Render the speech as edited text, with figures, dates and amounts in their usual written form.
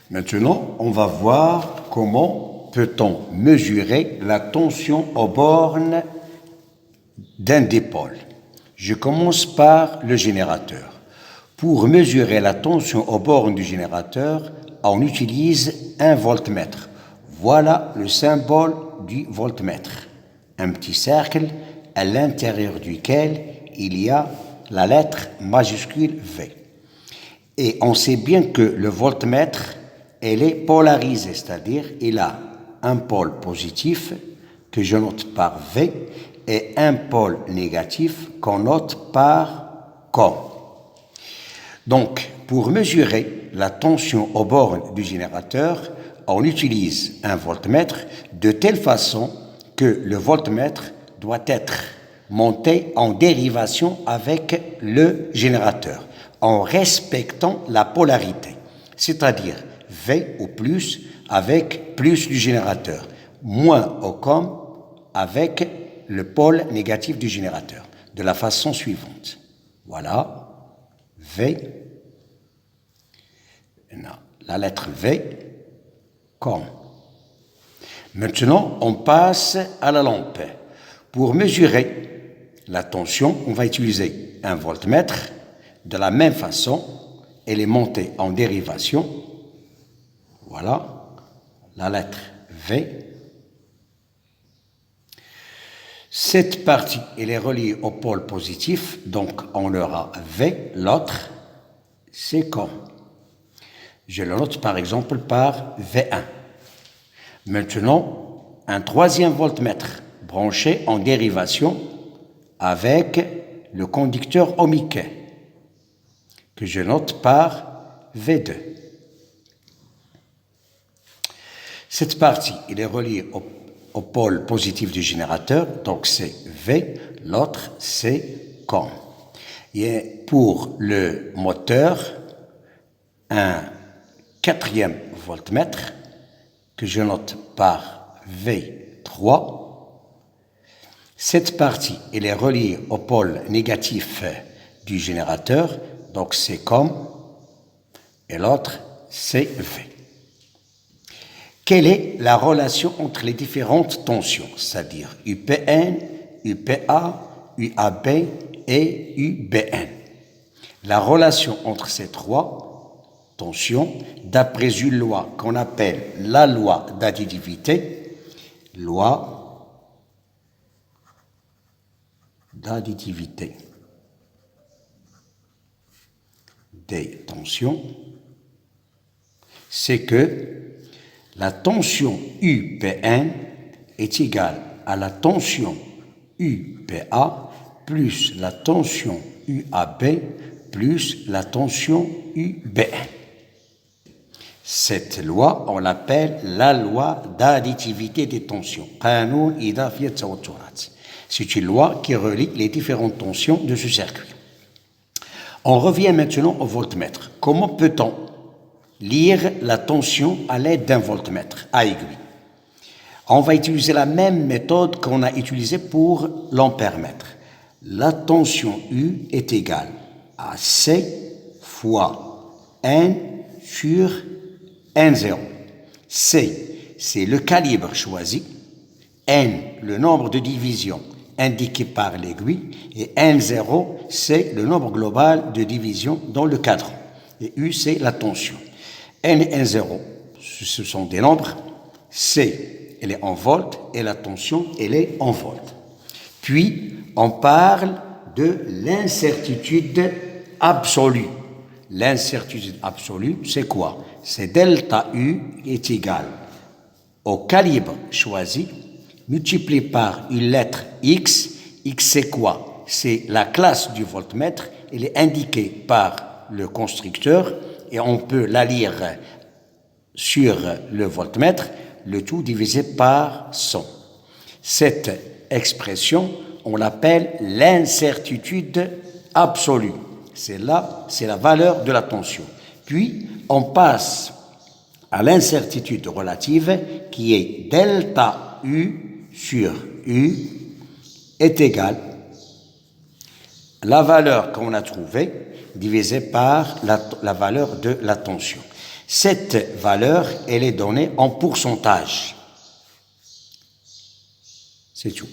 Maintenant, on va voir comment peut-on mesurer la tension aux bornes d'un dipôle. Je commence par le générateur. Pour mesurer la tension aux bornes du générateur, on utilise un voltmètre. Voilà le symbole du voltmètre. Un petit cercle à l'intérieur duquel il y a la lettre majuscule V. Et on sait bien que le voltmètre, elle est polarisée, c'est-à-dire il a un pôle positif que je note par V et un pôle négatif qu'on note par COM. Donc, pour mesurer la tension aux bornes du générateur, on utilise un voltmètre de telle façon que le voltmètre doit être monté en dérivation avec le générateur, en respectant la polarité, c'est-à-dire V au plus avec plus du générateur, moins au COM avec le pôle négatif du générateur, de la façon suivante. Voilà, V, la lettre V, COM. Maintenant, on passe à la lampe. Pour mesurer la tension, on va utiliser un voltmètre. De la même façon, elle est montée en dérivation. Voilà, la lettre V. Cette partie, elle est reliée au pôle positif, donc on aura V, l'autre, c'est COM. Je le note par exemple par V1. Maintenant, un troisième voltmètre branché en dérivation avec le conducteur ohmique, que je note par V2. Cette partie, elle est reliée au pôle positif du générateur, donc c'est V, l'autre c'est COM. Et pour le moteur, un quatrième voltmètre que je note par V3. Cette partie, elle est reliée au pôle négatif du générateur, donc c'est COM, et l'autre c'est V. Quelle est la relation entre les différentes tensions, c'est-à-dire UPN, UPA, UAB et UBN? La relation entre ces trois tensions, d'après une loi qu'on appelle la loi d'additivité, loi d'additivité des tensions, c'est que la tension UPN est égale à la tension UPA plus la tension UAB plus la tension UBN. Cette loi, on l'appelle la loi d'additivité des tensions. C'est une loi qui relie les différentes tensions de ce circuit. On revient maintenant au voltmètre. Comment peut-on lire la tension à l'aide d'un voltmètre à aiguille? On va utiliser la même méthode qu'on a utilisée pour l'ampèremètre. La tension U est égale à C fois N sur N0. C, c'est le calibre choisi. N, le nombre de divisions indiqué par l'aiguille. Et N0, c'est le nombre global de divisions dans le cadran. Et U, c'est la tension. N et N0, ce sont des nombres. C, elle est en volts et la tension, elle est en volts. Puis, on parle de l'incertitude absolue. L'incertitude absolue, c'est quoi? C'est delta U est égal au calibre choisi multiplié par une lettre X. X, c'est quoi? C'est la classe du voltmètre. Elle est indiquée par le constructeur et on peut la lire sur le voltmètre, le tout divisé par 100. Cette expression, on l'appelle l'incertitude absolue. C'est là, c'est la valeur de la tension. Puis, on passe à l'incertitude relative qui est delta U sur U est égal à la valeur qu'on a trouvée divisée par la valeur de la tension. Cette valeur, elle est donnée en pourcentage. C'est tout.